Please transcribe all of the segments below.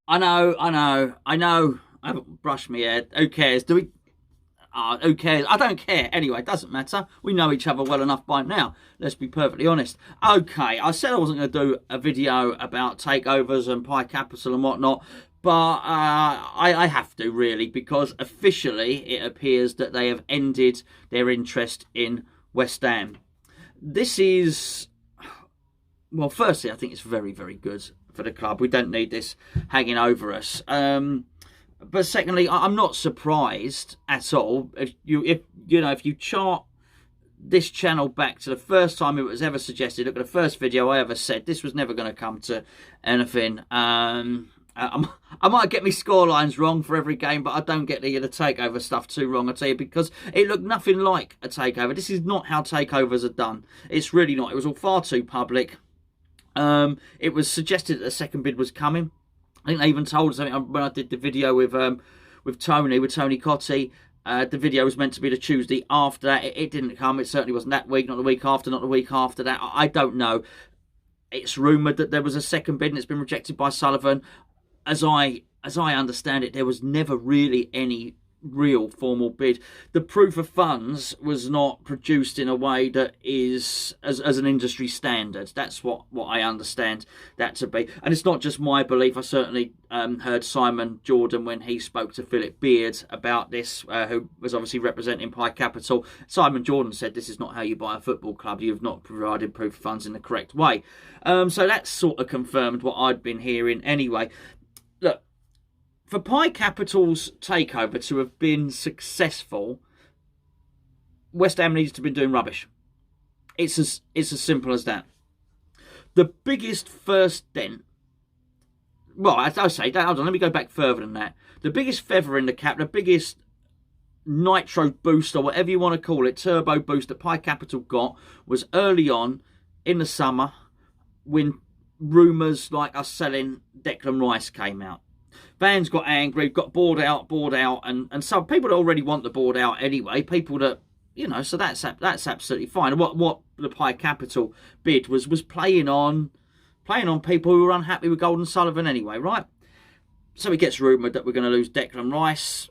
I know. I haven't brushed my hair. Who cares? Do we? Who cares? I don't care. Anyway, it doesn't matter. We know each other well enough by now. Let's be perfectly honest. Okay, I said I wasn't going to do a video about takeovers and PAI Capital and whatnot, but I have to really, because officially it appears that they have ended their interest in West Ham. This is, well, firstly, I think it's very, very good for the club. We don't need this hanging over us. But secondly, I'm not surprised at all if you chart this channel back to the first time it was ever suggested. Look at the first video I ever said. This was never going to come to anything. I might get my scorelines wrong for every game, but I don't get the takeover stuff too wrong, I tell you, because it looked nothing like a takeover. This is not how takeovers are done. It's really not. It was all far too public. It was suggested that the second bid was coming. I think they even told us, when I did the video with Tony Cotti, the video was meant to be the Tuesday after that. It didn't come. It certainly wasn't that week, not the week after, not the week after that. I don't know. It's rumoured that there was a second bid and it's been rejected by Sullivan. As I understand it, there was never really any real formal bid. The proof of funds was not produced in a way that is as an industry standard. That's what I understand that to be. And it's not just my belief. I certainly heard Simon Jordan when he spoke to Philip Beard about this, who was obviously representing PAI Capital. Simon Jordan said, this is not how you buy a football club. You've not provided proof of funds in the correct way. So that sort of confirmed what I'd been hearing anyway. Look, for PAI Capital's takeover to have been successful, West Ham needs to have been doing rubbish. It's as simple as that. The biggest first dent, well, I say that, hold on, let me go back further than that. The biggest feather in the cap, the biggest nitro boost, or whatever you want to call it, turbo boost that PAI Capital got, was early on in the summer when rumours like us selling Declan Rice came out. Fans got angry, got bored out, and some people that already want the board out anyway. People that, so that's absolutely fine. What the PAI Capital bid was playing on people who were unhappy with Golden Sullivan anyway, right? So it gets rumoured that we're going to lose Declan Rice.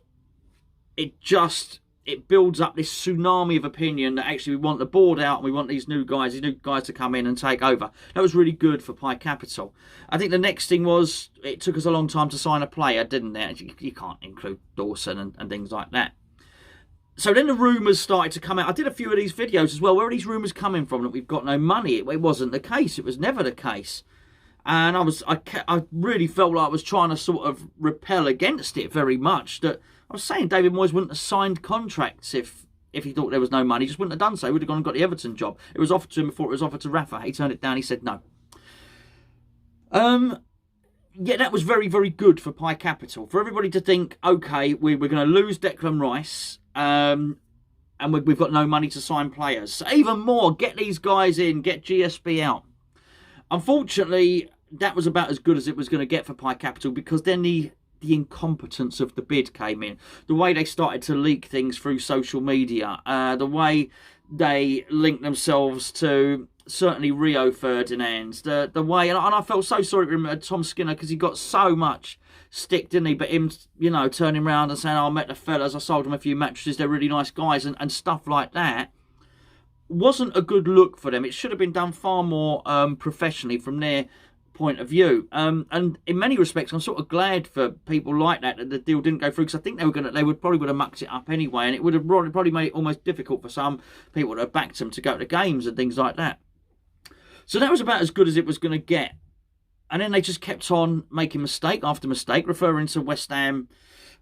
It builds up this tsunami of opinion that actually we want the board out and we want these new guys to come in and take over. That was really good for PAI Capital. I think the next thing was, it took us a long time to sign a player, didn't it? You can't include Dawson and things like that. So then the rumours started to come out. I did a few of these videos as well. Where are these rumours coming from that we've got no money? It wasn't the case. It was never the case. And I really felt like I was trying to sort of repel against it very much. That I was saying David Moyes wouldn't have signed contracts if he thought there was no money. He just wouldn't have done so. He would have gone and got the Everton job. It was offered to him before it was offered to Rafa. He turned it down. He said no. Yeah, that was very, very good for PAI Capital. For everybody to think, okay, we're going to lose Declan Rice, and we've got no money to sign players. So even more, get these guys in, get GSB out. Unfortunately, that was about as good as it was going to get for PAI Capital, because then the incompetence of the bid came in. The way they started to leak things through social media, the way they linked themselves to certainly Rio Ferdinand, the way, and I felt so sorry for Tom Skinner, because he got so much stick, didn't he? But him, turning around and saying, I met the fellas, I sold them a few mattresses, they're really nice guys, and stuff like that, wasn't a good look for them. It should have been done far more professionally from their point of view. And in many respects, I'm sort of glad for people like that the deal didn't go through, because I think they would probably have mucked it up anyway, and it would have probably made it almost difficult for some people that have backed them to go to games and things like that. So that was about as good as it was going to get. And then they just kept on making mistake after mistake, referring to West Ham,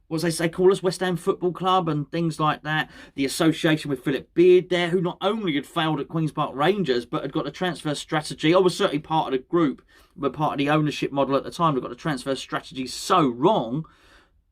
what they call us, West Ham Football Club, and things like that. The association with Philip Beard there, who not only had failed at Queen's Park Rangers, but had got a transfer strategy. I was certainly part of the group, but part of the ownership model at the time. They got the transfer strategy so wrong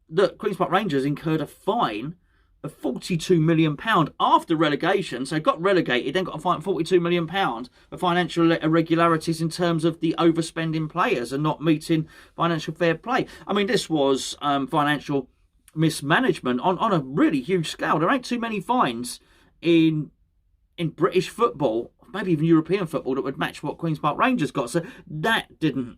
that Queen's Park Rangers incurred a fine of £42 million after relegation. So got relegated, then got a fine of £42 million for financial irregularities in terms of the overspending players and not meeting financial fair play. I mean, this was financial mismanagement on a really huge scale. There ain't too many fines in British football, maybe even European football, that would match what Queen's Park Rangers got. So that didn't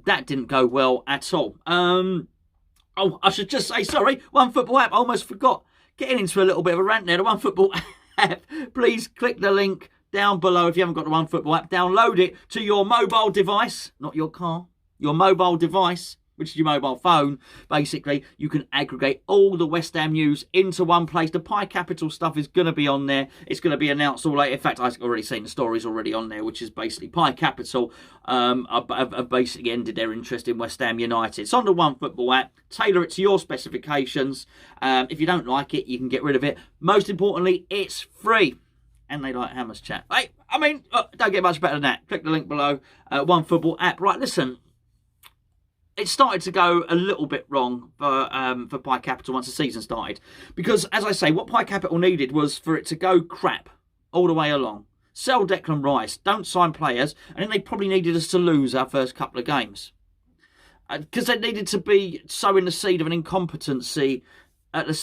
that didn't go well at all. Oh, I should just say, sorry, OneFootball app, I almost forgot. Getting into a little bit of a rant there. The OneFootball app, please click the link down below if you haven't got the OneFootball app. Download it to your mobile device, not your car, your mobile device, which is your mobile phone. Basically, you can aggregate all the West Ham news into one place. The PAI Capitals stuff is going to be on there. It's going to be announced all later. In fact, I've already seen the stories already on there, which is basically PAI Capital have basically ended their interest in West Ham United. It's on the OneFootball app. Tailor it to your specifications. If you don't like it, you can get rid of it. Most importantly, it's free. And they like Hammers Chat. Hey, I mean, don't get much better than that. Click the link below. OneFootball app. Right, listen. It started to go a little bit wrong for PAI Capital once the season started. Because, as I say, what PAI Capital needed was for it to go crap all the way along. Sell Declan Rice, don't sign players, and then they probably needed us to lose our first couple of games. Because they needed to be sowing the seed of an incompetency at the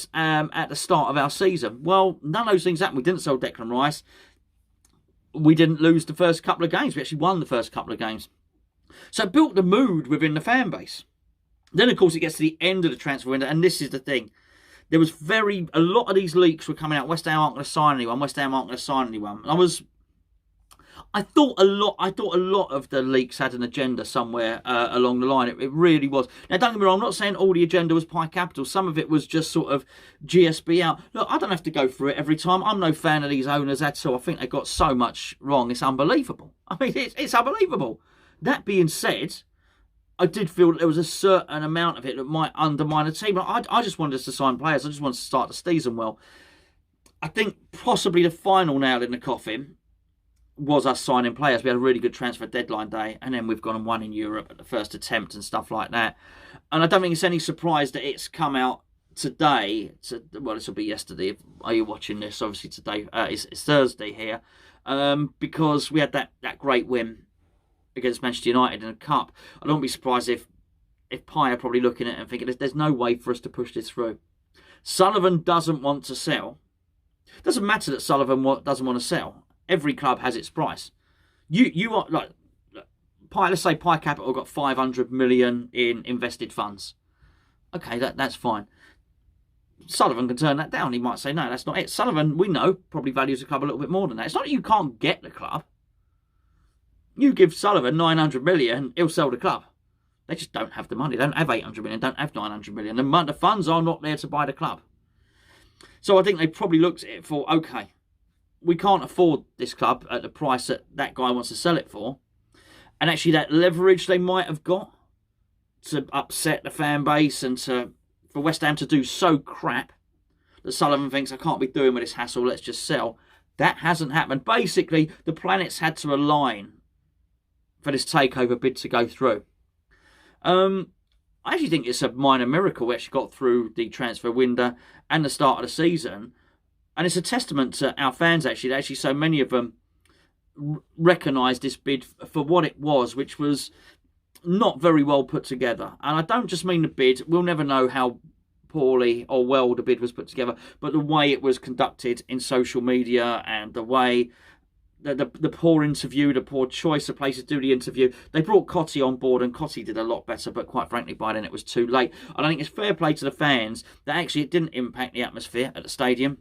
start of our season. Well, none of those things happened. We didn't sell Declan Rice. We didn't lose the first couple of games. We actually won the first couple of games. So it built the mood within the fan base. Then, of course, it gets to the end of the transfer window, and this is the thing. There was a lot of these leaks were coming out. West Ham aren't going to sign anyone. West Ham aren't going to sign anyone. And I thought a lot of the leaks had an agenda somewhere along the line. It really was. Now, don't get me wrong, I'm not saying all the agenda was PAI Capital. Some of it was just sort of GSB out. Look, I don't have to go through it every time. I'm no fan of these owners at all. I think they got so much wrong. It's unbelievable. I mean, it's unbelievable. That being said, I did feel that there was a certain amount of it that might undermine a team. I just wanted us to sign players. I just wanted to start the season well. I think possibly the final nail in the coffin was us signing players. We had a really good transfer deadline day, and then we've gone and won in Europe at the first attempt and stuff like that. And I don't think it's any surprise that it's come out today. Well, this will be yesterday. Are you watching this? Obviously today. It's Thursday here, because we had that great win against Manchester United in a cup. I don't be surprised if PAI are probably looking at it and thinking there's no way for us to push this through. Sullivan doesn't want to sell. It doesn't matter that Sullivan doesn't want to sell. Every club has its price. You are like PAI. Let's say PAI Capital got 500 million in invested funds. Okay, that's fine. Sullivan can turn that down. He might say no, that's not it. Sullivan, we know, probably values the club a little bit more than that. It's not that you can't get the club. You give Sullivan 900 million, he'll sell the club. They just don't have the money. They don't have 800 million, don't have 900 million. The funds are not there to buy the club. So I think they probably looked at it for, okay, we can't afford this club at the price that guy wants to sell it for. And actually that leverage they might have got to upset the fan base and for West Ham to do so crap that Sullivan thinks, I can't be doing with this hassle, let's just sell. That hasn't happened. Basically, the planets had to align for this takeover bid to go through. I actually think it's a minor miracle we actually got through the transfer window and the start of the season. And it's a testament to our fans, actually. Actually, so many of them recognised this bid for what it was, which was not very well put together. And I don't just mean the bid. We'll never know how poorly or well the bid was put together, but the way it was conducted in social media and the way the poor interview, the poor choice of places to do the interview. They brought Cotti on board, and Cotti did a lot better, but quite frankly, by then it was too late. I don't think it's fair play to the fans that actually it didn't impact the atmosphere at the stadium.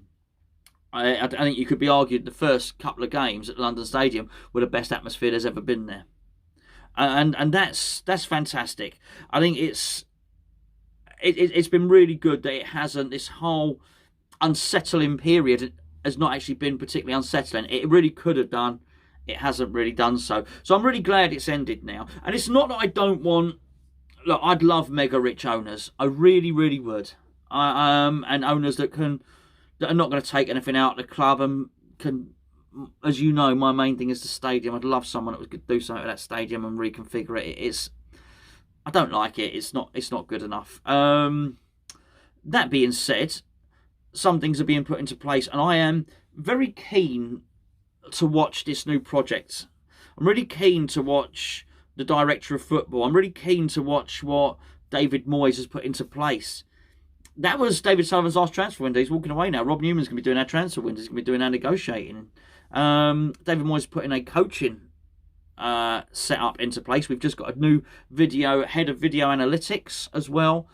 I think you could be argued the first couple of games at London Stadium were the best atmosphere there's ever been there. And that's fantastic. I think it's been really good that it hasn't, this whole unsettling period has not actually been particularly unsettling. It really could have done. It hasn't really done so. So I'm really glad it's ended now. And it's not that I don't want... Look, I'd love mega rich owners. I really, really would. And owners that are not going to take anything out of the club and can... As you know, my main thing is the stadium. I'd love someone that could do something with that stadium and reconfigure it. I don't like it. It's not good enough. That being said, some things are being put into place, and I am very keen to watch this new project. I'm really keen to watch the director of football. I'm really keen to watch what David Moyes has put into place. That was David Sullivan's last transfer window. He's walking away now. Rob Newman's going to be doing our transfer window. He's going to be doing our negotiating. David Moyes put in a coaching set up into place. We've just got a new head of video analytics as well.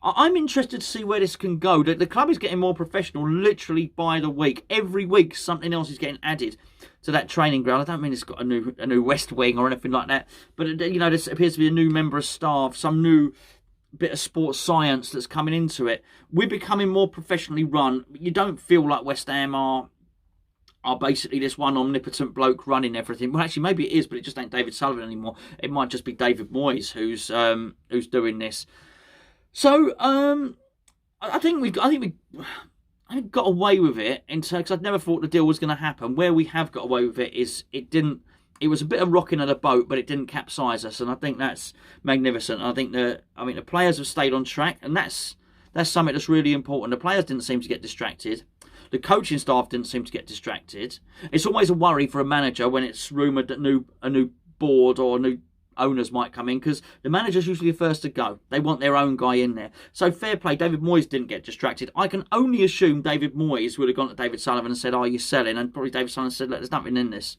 I'm interested to see where this can go. The club is getting more professional literally by the week. Every week something else is getting added to that training ground. I don't mean it's got a new West Wing or anything like that, but you know, there appears to be a new member of staff, some new bit of sports science that's coming into it. We're becoming more professionally run. You don't feel like West Ham are basically this one omnipotent bloke running everything. Well, actually, maybe it is, but it just ain't David Sullivan anymore. It might just be David Moyes who's doing this. So I think we got away with it because I'd never thought the deal was going to happen. Where we have got away with it is it was a bit of rocking of the boat, but it didn't capsize us, and I think that's magnificent. I think the players have stayed on track, and that's something that's really important. The players didn't seem to get distracted. The coaching staff didn't seem to get distracted. It's always a worry for a manager when it's rumoured that a new board or new owners might come in, because the manager's usually the first to go. They want their own guy in there. So fair play, David Moyes didn't get distracted. I can only assume David Moyes would have gone to David Sullivan and said, "Are you selling?" And probably David Sullivan said, "Look, there's nothing in this.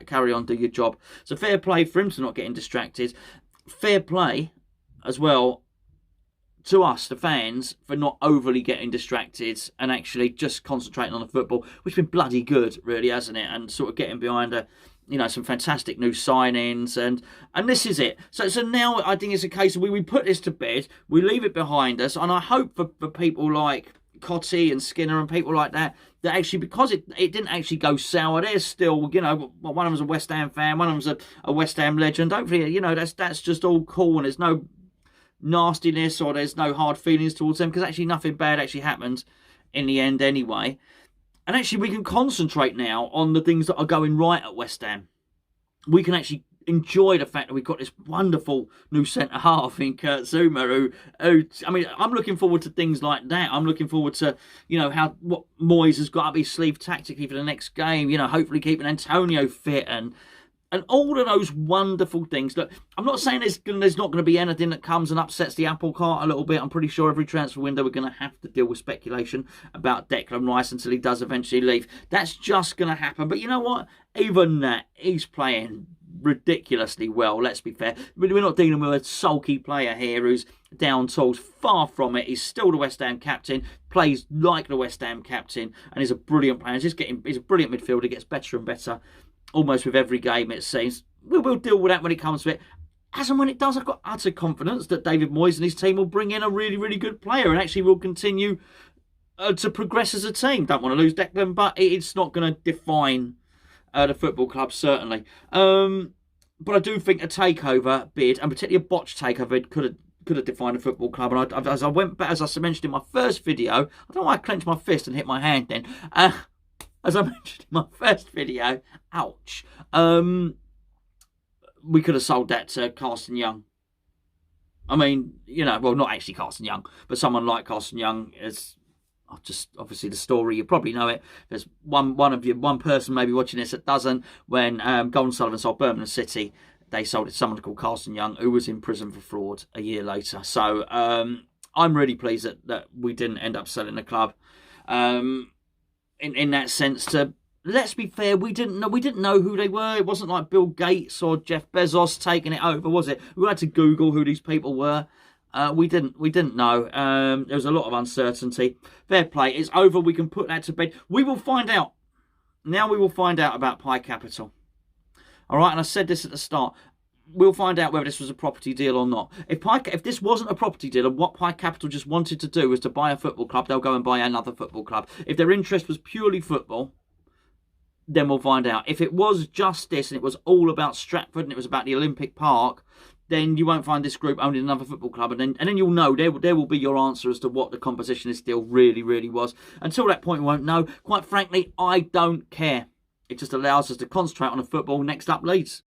Carry on, do your job." So fair play for him to not getting distracted. Fair play as well to us, the fans, for not overly getting distracted and actually just concentrating on the football, which has been bloody good, really, hasn't it? And sort of getting behind some fantastic new signings, and this is it. So now I think it's a case of we put this to bed, we leave it behind us, and I hope for people like Cotty and Skinner and people like that actually, because it didn't actually go sour, there's still, one of them's a West Ham fan, one of them's a West Ham legend. Hopefully, that's just all cool, and there's no nastiness or there's no hard feelings towards them, because actually nothing bad actually happened in the end anyway. And actually we can concentrate now on the things that are going right at West Ham. We can actually enjoy the fact that we've got this wonderful new centre-half in Kurt Zouma, who I'm looking forward to things like that. I'm looking forward to, what Moyes has got up his sleeve tactically for the next game, hopefully keeping Antonio fit and all of those wonderful things. Look, I'm not saying there's not going to be anything that comes and upsets the apple cart a little bit. I'm pretty sure every transfer window we're going to have to deal with speculation about Declan Rice until he does eventually leave. That's just going to happen. But you know what? Even that, he's playing ridiculously well, let's be fair. We're not dealing with a sulky player here who's down tools. Far from it. He's still the West Ham captain, plays like the West Ham captain, and he's a brilliant player. He's a brilliant midfielder, gets better and better almost with every game, it seems. We'll deal with that when it comes to it. As and when it does, I've got utter confidence that David Moyes and his team will bring in a really, really good player and actually will continue to progress as a team. Don't want to lose Declan, but it's not going to define the football club, certainly. But I do think a takeover bid, and particularly a botched takeover bid, could have defined a football club. And as I went back, as I mentioned in my first video, I don't know why I clenched my fist and hit my hand then. As I mentioned in my first video, ouch. We could have sold that to Carson Young. I mean, well, not actually Carson Young, but someone like Carson Young is just obviously the story. You probably know it. There's one person maybe watching this that doesn't. When Golden Sullivan sold Birmingham City, they sold it to someone called Carson Young, who was in prison for fraud a year later. So I'm really pleased that we didn't end up selling the club. In that sense, let's be fair, we didn't know who they were. It wasn't like Bill Gates or Jeff Bezos taking it over, was it? We had to Google who these people were. We didn't know. There was a lot of uncertainty. Fair play. It's over. We can put that to bed. We will find out. Now we will find out about PAI Capital. All right, and I said this at the start. We'll find out whether this was a property deal or not. If this wasn't a property deal and what PAI Capital just wanted to do was to buy a football club, they'll go and buy another football club. If their interest was purely football, then we'll find out. If it was just this and it was all about Stratford and it was about the Olympic Park, then you won't find this group owning another football club. And then you'll know, there will be your answer as to what the composition of this deal really, really was. Until that point, we won't know. Quite frankly, I don't care. It just allows us to concentrate on the football. Next up, Leeds.